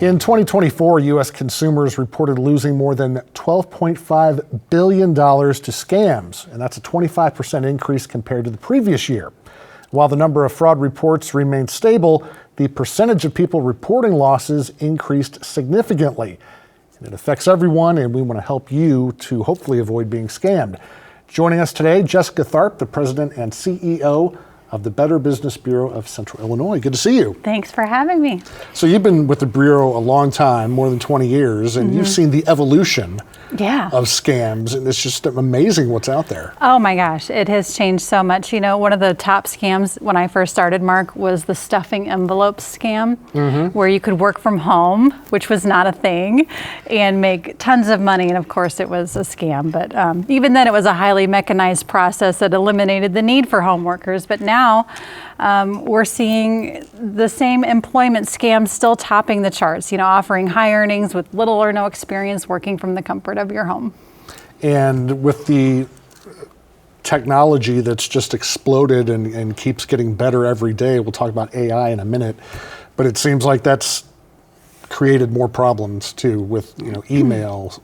In 2024, U.S. consumers reported losing more than $12.5 billion to scams, and that's a 25% increase compared to the previous year. While the number of fraud reports remained stable, the percentage of people reporting losses increased significantly. And it affects everyone, and we want to help you to hopefully avoid being scammed. Joining us today, Jessica Tharp, the president and CEO of the Better Business Bureau of Central Illinois. Good to see you. Thanks for having me. So you've been with the Bureau a long time, more than 20 years, and you've seen the evolution of scams, and it's just amazing what's out there. Oh my gosh, it has changed so much. You know, one of the top scams when I first started, Mark, was the stuffing envelopes scam, where you could work from home, which was not a thing, and make tons of money. And of course, it was a scam. But even then, it was a highly mechanized process that eliminated the need for home workers. But now we're seeing the same employment scams still topping the charts, you know, offering high earnings with little or no experience working from the comfort of your home. And with the technology that's just exploded and keeps getting better every day, we'll talk about AI in a minute, but it seems like that's created more problems too with, you know, email,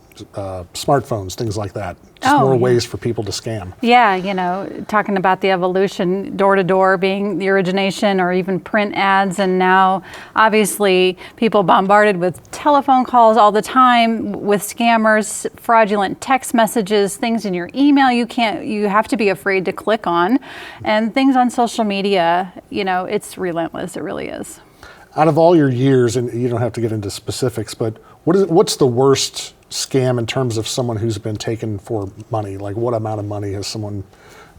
smartphones, things like that. Just more ways for people to scam. Yeah, you know, talking about the evolution, door-to-door being the origination, or even print ads, and now obviously people bombarded with telephone calls all the time with scammers, fraudulent text messages, things in your email you have to be afraid to click on, and things on social media. You know, it's relentless. It really is. Out of all your years, and you don't have to get into specifics, but what's the worst scam in terms of someone who's been taken for money? Like, what amount of money has someone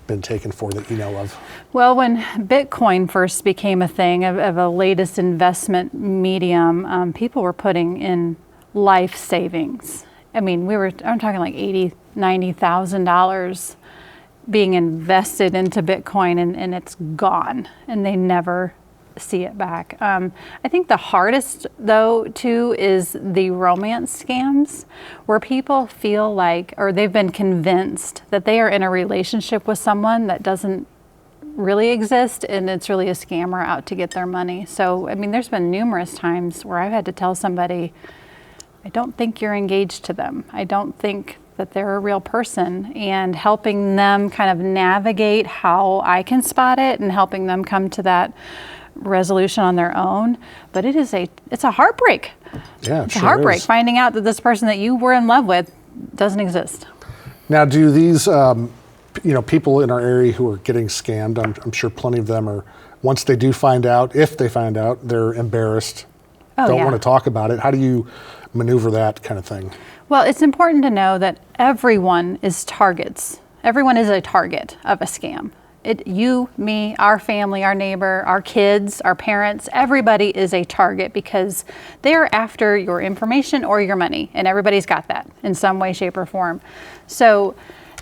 been taken for that you know of? Well, when Bitcoin first became a thing, of a latest investment medium, people were putting in life savings. I mean, I'm talking like $80,000, $90,000 being invested into Bitcoin, and it's gone, and they never see it back. I think the hardest, though, too, is the romance scams, where people feel like, or they've been convinced that they are in a relationship with someone that doesn't really exist, and it's really a scammer out to get their money. So, I mean, there's been numerous times where I've had to tell somebody, I don't think you're engaged to them. I don't think that they're a real person, and helping them kind of navigate how I can spot it and helping them come to that resolution on their own. But it's a heartbreak. Yeah, it's a heartbreak finding out that this person that you were in love with doesn't exist. Now, do these people in our area who are getting scammed, I'm sure plenty of them are, once they do find out, if they find out, they're embarrassed, don't want to talk about it. How do you maneuver that kind of thing? Well, it's important to know that everyone is targets. Everyone is a target of a scam. You, me, our family, our neighbor, our kids, our parents, everybody is a target because they're after your information or your money, and everybody's got that in some way, shape, or form. So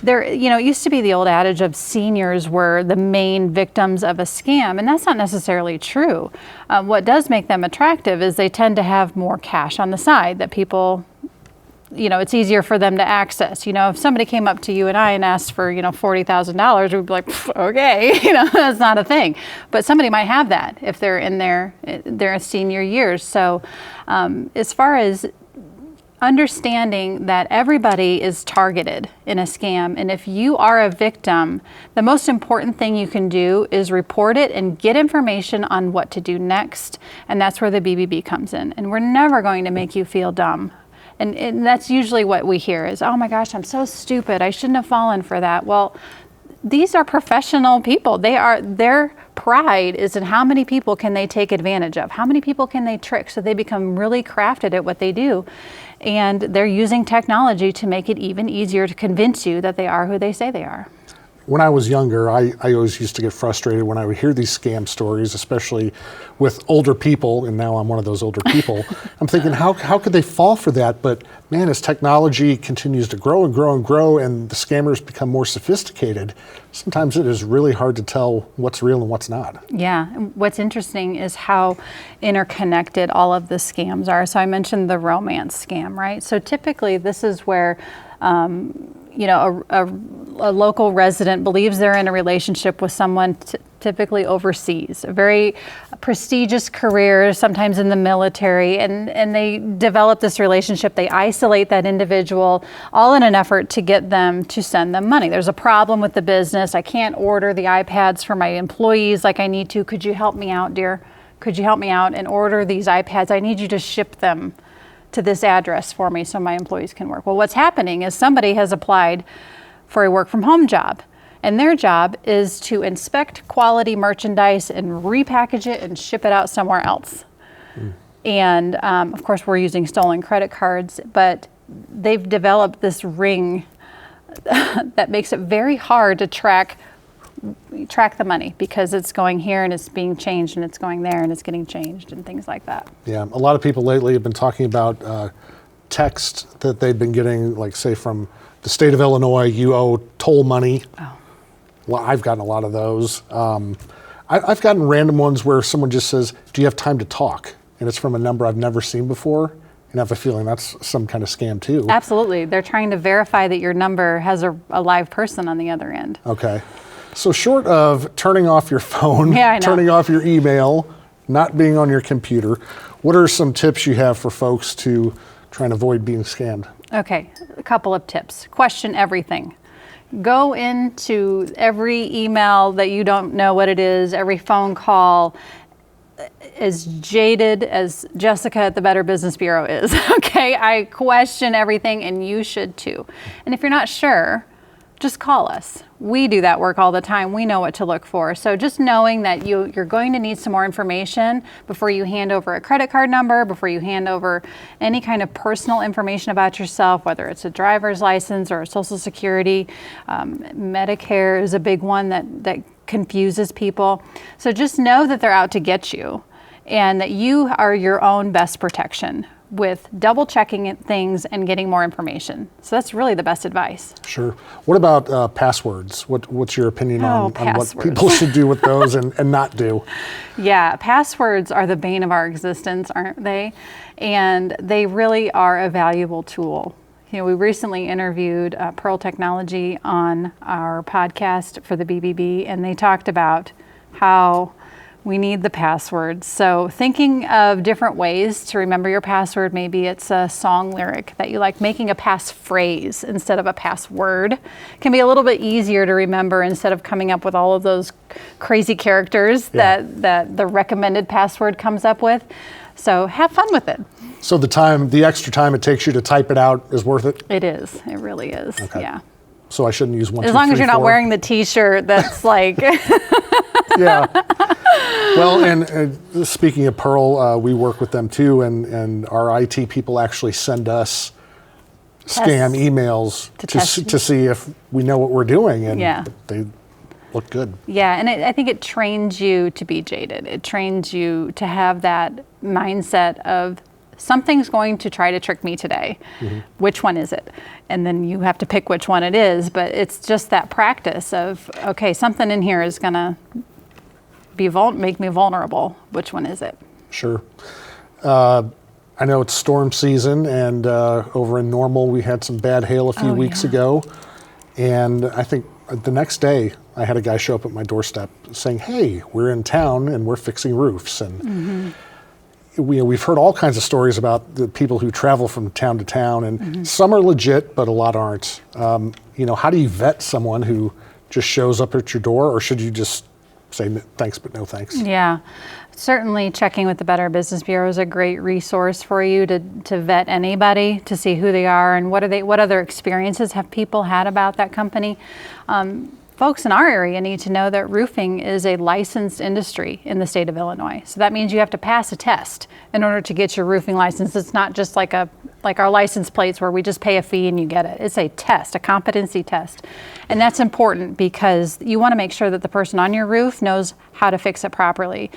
it used to be the old adage of seniors were the main victims of a scam, and that's not necessarily true. What does make them attractive is they tend to have more cash on the side that people, it's easier for them to access. You know, if somebody came up to you and I and asked for, $40,000, we'd be like, okay, that's not a thing. But somebody might have that if they're in their senior years. So as far as understanding that everybody is targeted in a scam, and if you are a victim, the most important thing you can do is report it and get information on what to do next. And that's where the BBB comes in. And we're never going to make you feel dumb. And that's usually what we hear is, oh my gosh, I'm so stupid. I shouldn't have fallen for that. Well, these are professional people. Their pride is in how many people can they take advantage of? How many people can they trick? So they become really crafted at what they do. And they're using technology to make it even easier to convince you that they are who they say they are. When I was younger, I always used to get frustrated when I would hear these scam stories, especially with older people, and now I'm one of those older people. I'm thinking, how could they fall for that? But man, as technology continues to grow and grow and grow, and the scammers become more sophisticated, sometimes it is really hard to tell what's real and what's not. Yeah, what's interesting is how interconnected all of the scams are. So I mentioned the romance scam, right? So typically this is where a local resident believes they're in a relationship with someone typically overseas, a very prestigious career, sometimes in the military, and they develop this relationship. They isolate that individual, all in an effort to get them to send them money. There's a problem with the business. I can't order the iPads for my employees like I need to. Could you help me out, dear? Could you help me out and order these iPads? I need you to ship them to this address for me so my employees can work. Well, what's happening is somebody has applied for a work from home job, and their job is to inspect quality merchandise and repackage it and ship it out somewhere else. And of course, we're using stolen credit cards, but they've developed this ring that makes it very hard to track the money, because it's going here and it's being changed, and it's going there and it's getting changed, and things like that. Yeah, a lot of people lately have been talking about text that they've been getting, like say from the state of Illinois, you owe toll money. Oh. Well, I've gotten a lot of those. I've gotten random ones where someone just says, do you have time to talk? And it's from a number I've never seen before. And I have a feeling that's some kind of scam too. Absolutely. They're trying to verify that your number has a live person on the other end. Okay. So short of turning off your phone, Yeah, I know. turning off your email, not being on your computer, what are some tips you have for folks to try and avoid being scammed? Okay, a couple of tips. Question everything. Go into every email that you don't know what it is, every phone call, as jaded as Jessica at the Better Business Bureau is. Okay, I question everything, and you should too. And if you're not sure, just call us. We do that work all the time. We know what to look for. So just knowing that you're going to need some more information before you hand over a credit card number, before you hand over any kind of personal information about yourself, whether it's a driver's license or a Social Security. Medicare is a big one that confuses people. So just know that they're out to get you, and that you are your own best protection with double checking things and getting more information. So that's really the best advice. Sure. What about passwords? What's your opinion on what passwords. people should do with those and not do? Yeah, passwords are the bane of our existence, aren't they? And they really are a valuable tool. We recently interviewed Pearl Technology on our podcast for the BBB, and they talked about how we need the passwords. So thinking of different ways to remember your password, maybe it's a song lyric that you like, making a passphrase instead of a password can be a little bit easier to remember instead of coming up with all of those crazy characters that the recommended password comes up with. So have fun with it. So the extra time it takes you to type it out is worth it? It is. It really is. Okay. Yeah. So I shouldn't use 1, As 2, long 3, as you're not 4? wearing the T-shirt that's like. Yeah. Well, and speaking of Pearl, we work with them too, and our IT people actually send us scam emails to see if we know what we're doing, and they look good. Yeah, and I think it trains you to be jaded. It trains you to have that mindset of something's going to try to trick me today. Mm-hmm. Which one is it? And then you have to pick which one it is, but it's just that practice of, okay, something in here is going to make me vulnerable. Which one is it? Sure. I know it's storm season, and over in Normal we had some bad hail a few weeks ago, and I think the next day I had a guy show up at my doorstep saying, hey, we're in town and we're fixing roofs. And we've heard all kinds of stories about the people who travel from town to town, and some are legit, but a lot aren't. How do you vet someone who just shows up at your door, or should you just say thanks but no thanks? Yeah, certainly checking with the Better Business Bureau is a great resource for you to vet anybody, to see who they are and what other experiences have people had about that company. Folks in our area need to know that roofing is a licensed industry in the state of Illinois. So that means you have to pass a test in order to get your roofing license. It's not just like our license plates where we just pay a fee and you get it. It's a test, a competency test. And that's important because you want to make sure that the person on your roof knows how to fix it properly.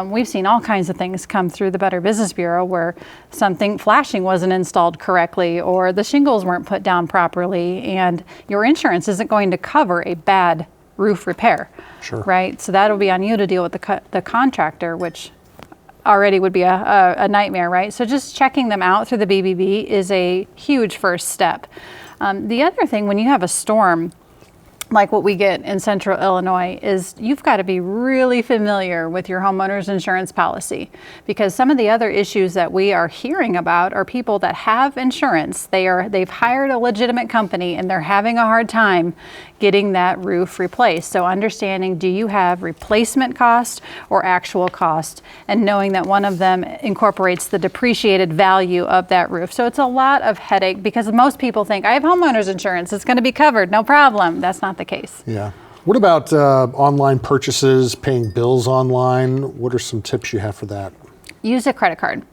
We've seen all kinds of things come through the Better Business Bureau where flashing wasn't installed correctly, or the shingles weren't put down properly, and your insurance isn't going to cover a bad roof repair. Sure. Right? So that'll be on you to deal with the contractor, which already would be a nightmare, right? So just checking them out through the BBB is a huge first step. The other thing, when you have a storm, like what we get in central Illinois, is you've got to be really familiar with your homeowner's insurance policy, because some of the other issues that we are hearing about are people that have insurance. They've hired a legitimate company and they're having a hard time getting that roof replaced. So understanding, do you have replacement cost or actual cost, and knowing that one of them incorporates the depreciated value of that roof. So it's a lot of headache, because most people think, I have homeowner's insurance, it's going to be covered, no problem. That's not the case. Yeah. What about online purchases, paying bills online? What are some tips you have for that? Use a credit card.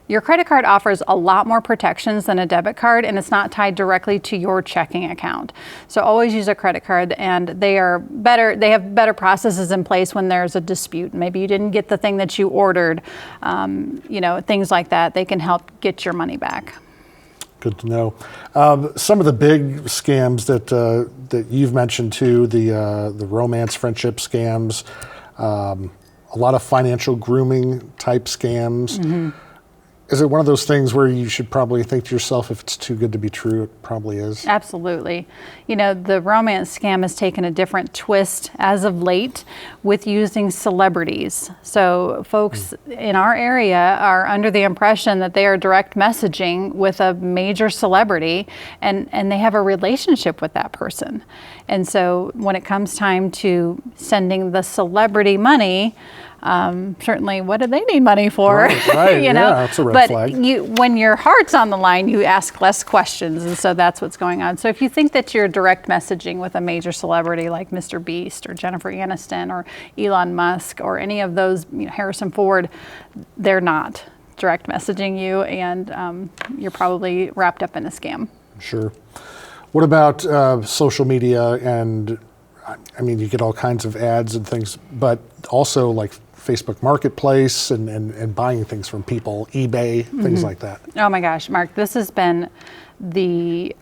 Your credit card offers a lot more protections than a debit card, and it's not tied directly to your checking account. So always use a credit card, and they are better. They have better processes in place when there's a dispute. Maybe you didn't get the thing that you ordered, things like that. They can help get your money back. Good to know. Some of the big scams that you've mentioned too, the romance friendship scams, a lot of financial grooming type scams. Mm-hmm. Is it one of those things where you should probably think to yourself, if it's too good to be true, it probably is? Absolutely. The romance scam has taken a different twist as of late with using celebrities. So folks in our area are under the impression that they are direct messaging with a major celebrity, and they have a relationship with that person. And so when it comes time to sending the celebrity money, certainly, what do they need money for? Right. Yeah, that's a red flag. When your heart's on the line, you ask less questions, and so that's what's going on. So if you think that you're direct messaging with a major celebrity like Mr. Beast or Jennifer Aniston or Elon Musk or any of those, Harrison Ford, they're not direct messaging you, and you're probably wrapped up in a scam. Sure. What about social media? And you get all kinds of ads and things, but also like Facebook Marketplace and buying things from people, eBay, things like that. Oh my gosh, Mark, this has been the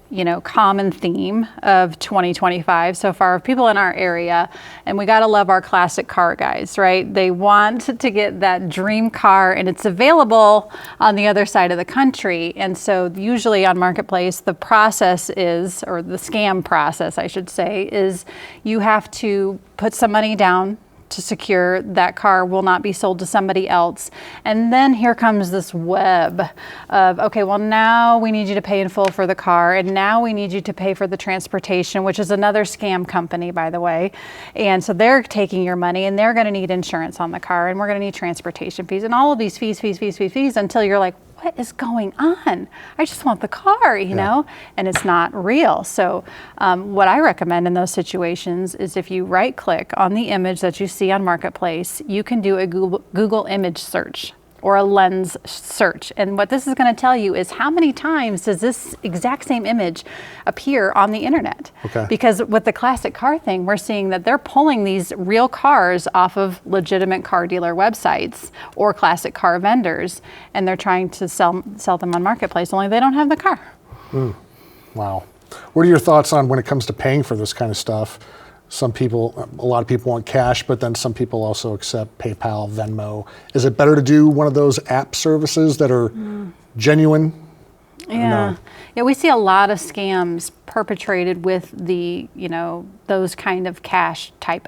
common theme of 2025 so far of people in our area, and we got to love our classic car guys, right? They want to get that dream car, and it's available on the other side of the country. And so usually on Marketplace, the process is, or the scam process I should say, is you have to put some money down to secure that car will not be sold to somebody else. And then here comes this web of, okay, well now we need you to pay in full for the car, and now we need you to pay for the transportation, which is another scam company, by the way. And so they're taking your money, and they're gonna need insurance on the car, and we're gonna need transportation fees, and all of these fees, until you're like, what is going on? I just want the car, you know? And it's not real. So what I recommend in those situations is if you right click on the image that you see on Marketplace, you can do a Google image search or a lens search. And what this is going to tell you is how many times does this exact same image appear on the internet? Okay. Because with the classic car thing, we're seeing that they're pulling these real cars off of legitimate car dealer websites or classic car vendors, and they're trying to sell them on Marketplace, only they don't have the car. Wow. What are your thoughts on when it comes to paying for this kind of stuff? A lot of people want cash, but then some people also accept PayPal, Venmo. Is it better to do one of those app services that are genuine? Yeah, we see a lot of scams perpetrated with those kind of cash type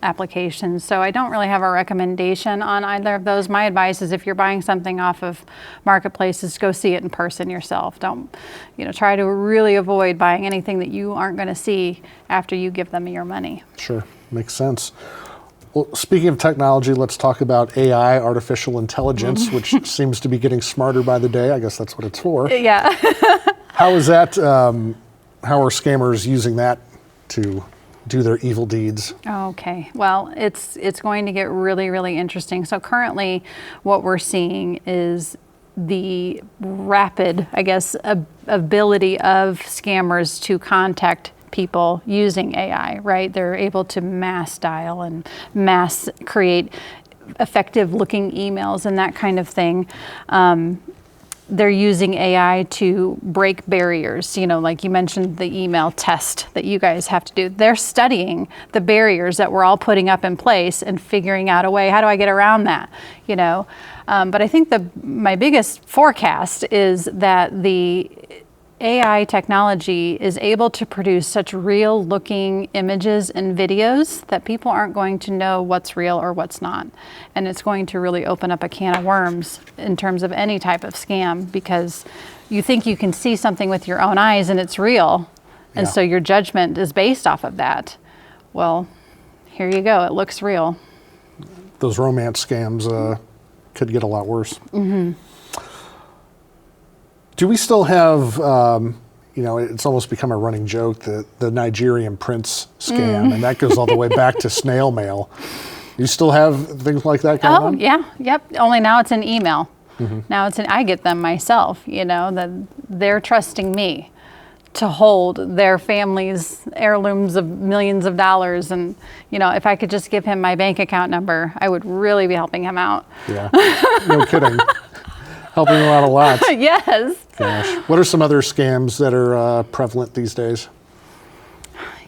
applications. So I don't really have a recommendation on either of those. My advice is if you're buying something off of marketplaces, go see it in person yourself. Don't, try to really avoid buying anything that you aren't going to see after you give them your money. Sure, makes sense. Well, speaking of technology, let's talk about AI, artificial intelligence, which seems to be getting smarter by the day. I guess that's what it's for. Yeah. How is that? How are scammers using that to do their evil deeds? Okay, well, it's going to get really, really interesting. So currently what we're seeing is the rapid, ability of scammers to contact people using AI, right? They're able to mass dial and mass create effective looking emails and that kind of thing. They're using AI to break barriers, like you mentioned the email test that you guys have to do. They're studying the barriers that we're all putting up in place and figuring out a way, how do I get around that, But I think my biggest forecast is that the AI technology is able to produce such real looking images and videos that people aren't going to know what's real or what's not. And it's going to really open up a can of worms in terms of any type of scam, because you think you can see something with your own eyes and it's real. And so your judgment is based off of that. Well, here you go. It looks real. Those romance scams could get a lot worse. Mm-hmm. Do we still have, it's almost become a running joke, the Nigerian prince scam, and that goes all the way back to snail mail. You still have things like that going on? Oh, yeah, yep. Only now it's an email. Mm-hmm. Now I get them myself, that they're trusting me to hold their family's heirlooms of millions of dollars. And, if I could just give him my bank account number, I would really be helping him out. Yeah, no kidding. Helping him out a lot. Yes. Gosh. What are some other scams that are prevalent these days?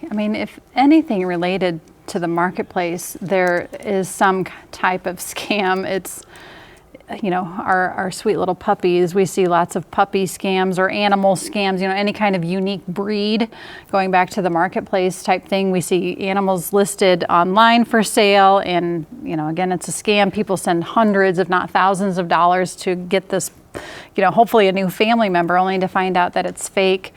I mean, if anything related to the marketplace, there is some type of scam. It's, our sweet little puppies. We see lots of puppy scams or animal scams, any kind of unique breed. Going back to the marketplace type thing, we see animals listed online for sale, and, again, it's a scam. People send hundreds, if not thousands of dollars to get this, hopefully a new family member, only to find out that it's fake.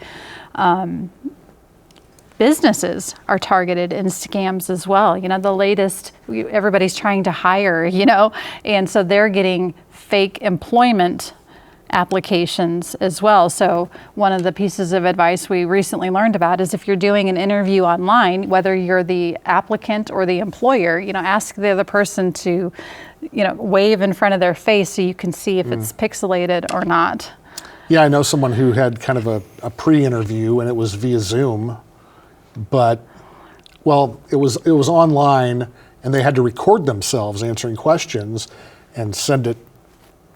Businesses are targeted in scams as well. The latest, everybody's trying to hire, and so they're getting fake employment applications as well. So one of the pieces of advice we recently learned about is if you're doing an interview online, whether you're the applicant or the employer, ask the other person to, wave in front of their face so you can see if it's pixelated or not. Yeah, I know someone who had kind of a pre-interview, and it was via Zoom. But, it was online, and they had to record themselves answering questions and send it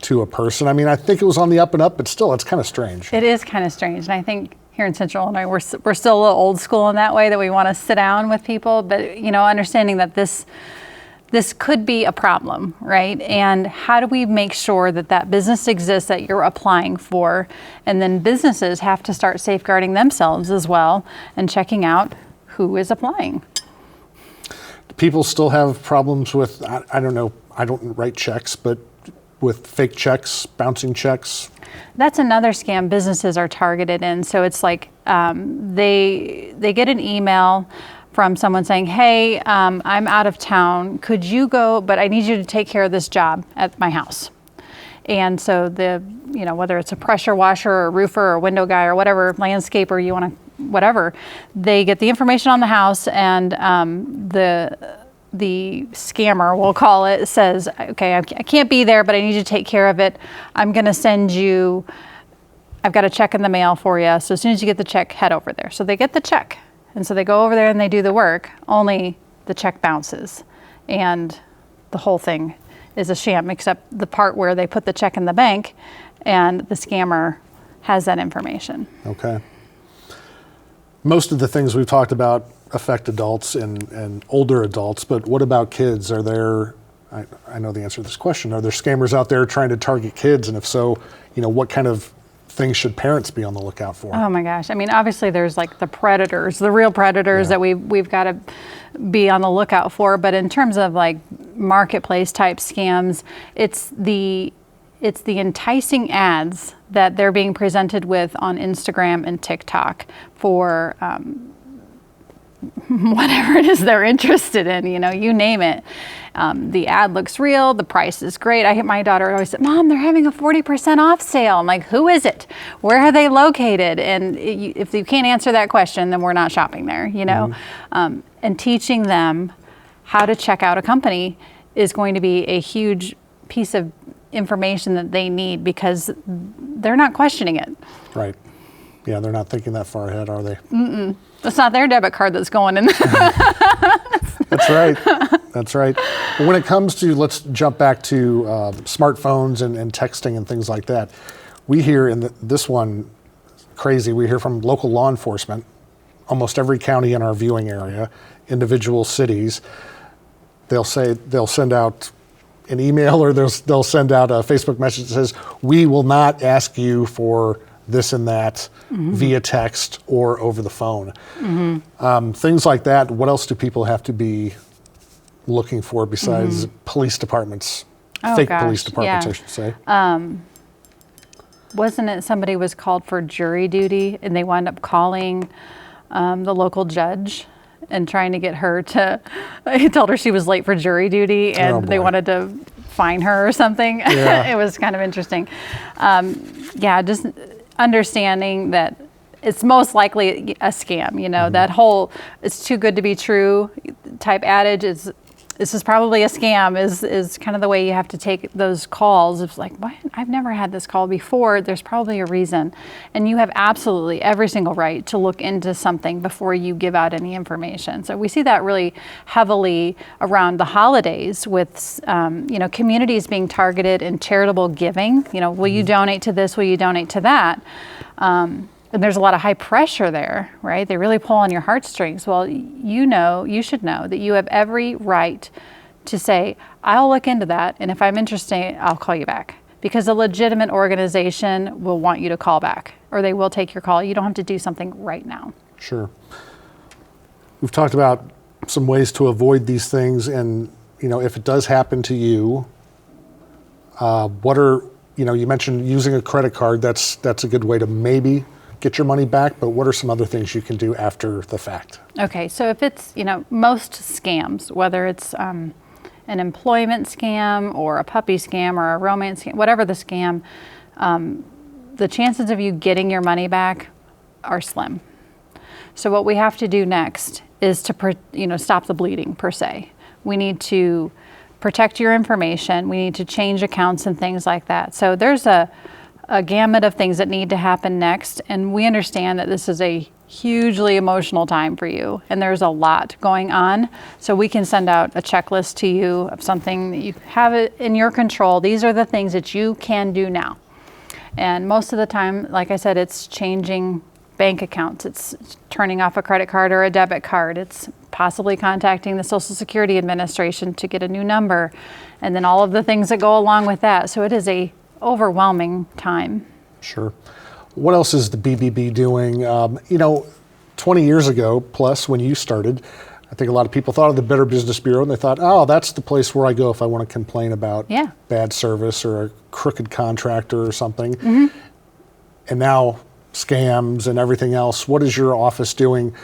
to a person. I mean, I think it was on the up and up, but still, it's kind of strange. It is kind of strange, and I think here in Central Illinois, we're still a little old school in that way, that we want to sit down with people, but understanding that this could be a problem, right? And how do we make sure that business exists that you're applying for? And then businesses have to start safeguarding themselves as well and checking out who is applying. People still have problems with, I don't know, I don't write checks, but with fake checks, bouncing checks. That's another scam businesses are targeted in. So it's like they get an email from someone saying, hey, I'm out of town. Could you go, but I need you to take care of this job at my house. And so whether it's a pressure washer or a roofer or a window guy or whatever, landscaper you want to, whatever, they get the information on the house, and the scammer, we'll call it, says, okay, I can't be there, but I need you to take care of it. I'm going to send you, I've got a check in the mail for you. So as soon as you get the check, head over there. So they get the check. And so they go over there and they do the work, only the check bounces. And the whole thing is a sham, except the part where they put the check in the bank and the scammer has that information. Okay. Most of the things we've talked about affect adults and older adults, but what about kids? Are there, I know the answer to this question, are there scammers out there trying to target kids? And if so, what kind of things should parents be on the lookout for? Oh my gosh. I mean, obviously there's like the predators, the real predators that we've got to be on the lookout for. But in terms of like marketplace type scams, it's the enticing ads that they're being presented with on Instagram and TikTok for whatever it is they're interested in, you name it. The ad looks real, the price is great. My daughter always said, Mom, they're having a 40% off sale. I'm like, who is it? Where are they located? And if you can't answer that question, then we're not shopping there, and teaching them how to check out a company is going to be a huge piece of information that they need, because they're not questioning it. Right. Yeah, they're not thinking that far ahead, are they? Mm-mm. That's not their debit card that's going in. That's right. That's right. But when it comes to, let's jump back to smartphones and texting and things like that. We hear in this one, crazy, we hear from local law enforcement, almost every county in our viewing area, individual cities. They'll send out an email, or they'll send out a Facebook message that says, we will not ask you for this and that via text or over the phone. Things like that. What else do people have to be looking for besides police departments? Fake police departments, I should say. Wasn't it somebody was called for jury duty and they wound up calling the local judge and trying to get her to, he told her she was late for jury duty and they wanted to fine her or something. Yeah. It was kind of interesting. Just understanding that it's most likely a scam, you know, that whole it's too good to be true type adage is, this is probably a scam is kind of the way you have to take those calls. It's like, what? I've never had this call before. There's probably a reason. And you have absolutely every single right to look into something before you give out any information. So we see that really heavily around the holidays with, communities being targeted in charitable giving. You know, will you donate to this? Will you donate to that? And there's a lot of high pressure there, right? They really pull on your heartstrings. Well, you should know that you have every right to say, I'll look into that, and if I'm interested, I'll call you back. Because a legitimate organization will want you to call back, or they will take your call. You don't have to do something right now. Sure. We've talked about some ways to avoid these things, and if it does happen to you, what are, you mentioned using a credit card. That's a good way to maybe get your money back, but what are some other things you can do after the fact? Okay, so if it's, most scams, whether it's an employment scam or a puppy scam or a romance scam, whatever the scam, the chances of you getting your money back are slim. So what we have to do next is to, stop the bleeding per se. We need to protect your information. We need to change accounts and things like that. So there's a gamut of things that need to happen next. And we understand that this is a hugely emotional time for you and there's a lot going on. So we can send out a checklist to you of something that you have it in your control. These are the things that you can do now. And most of the time, like I said, it's changing bank accounts. It's turning off a credit card or a debit card. It's possibly contacting the Social Security Administration to get a new number. And then all of the things that go along with that. So it is a overwhelming time. Sure. What else is the BBB doing? 20 years ago plus when you started, I think a lot of people thought of the Better Business Bureau and they thought, oh, that's the place where I go if I want to complain about bad service or a crooked contractor or something. And now scams and everything else. What is your office doing,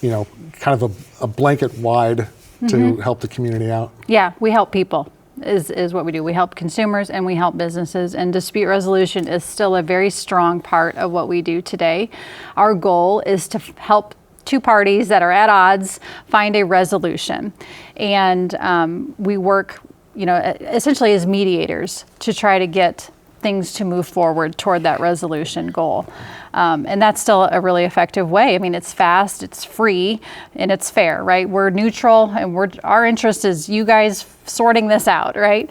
kind of a blanket wide to help the community out? Yeah, we help people. Is what we do. We help consumers and we help businesses, and dispute resolution is still a very strong part of what we do today. Our goal is to help two parties that are at odds find a resolution, and we work, essentially as mediators to try to get things to move forward toward that resolution goal. And that's still a really effective way. I mean, it's fast, it's free, and it's fair, right? We're neutral, and our interest is you guys sorting this out, right?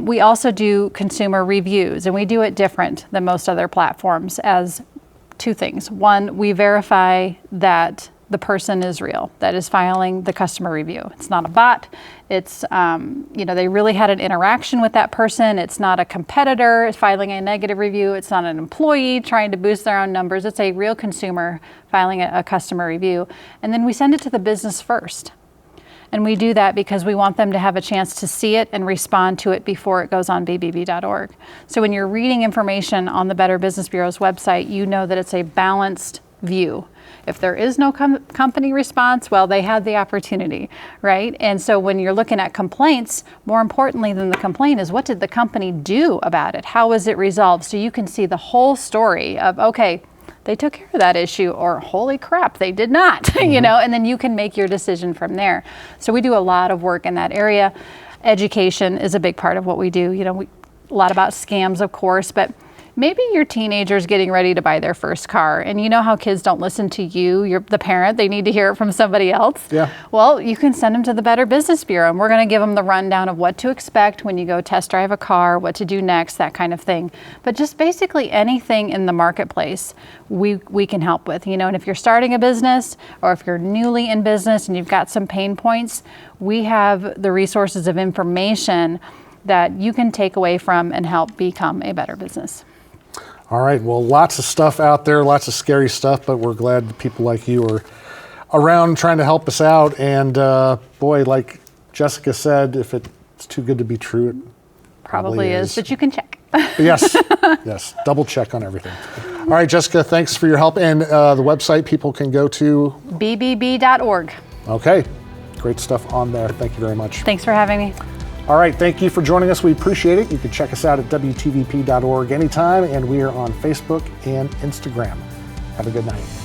We also do consumer reviews, and we do it different than most other platforms as two things. One, we verify that the person is real, that is filing the customer review. It's not a bot. It's, they really had an interaction with that person. It's not a competitor filing a negative review. It's not an employee trying to boost their own numbers. It's a real consumer filing a customer review. And then we send it to the business first. And we do that because we want them to have a chance to see it and respond to it before it goes on bbb.org. So when you're reading information on the Better Business Bureau's website, you know that it's a balanced view. If there is no company response, well, they had the opportunity, right? And so when you're looking at complaints, more importantly than the complaint is what did the company do about it? How was it resolved? So you can see the whole story of, okay, they took care of that issue, or holy crap, they did not, and then you can make your decision from there. So we do a lot of work in that area. Education is a big part of what we do. A lot about scams, of course, but maybe your teenager's getting ready to buy their first car, and you know how kids don't listen to you, you're the parent, they need to hear it from somebody else. Yeah. Well, you can send them to the Better Business Bureau, and we're going to give them the rundown of what to expect when you go test drive a car, what to do next, that kind of thing. But just basically anything in the marketplace we can help with, and if you're starting a business or if you're newly in business and you've got some pain points, we have the resources of information that you can take away from and help become a better business. All right, well, lots of stuff out there, lots of scary stuff, but we're glad that people like you are around trying to help us out. And boy, like Jessica said, if it's too good to be true, it Probably is, but you can check. Yes, yes, double check on everything. All right, Jessica, thanks for your help. And the website people can go to? bbb.org. Okay, great stuff on there. Thank you very much. Thanks for having me. All right, thank you for joining us. We appreciate it. You can check us out at WTVP.org anytime, and we are on Facebook and Instagram. Have a good night.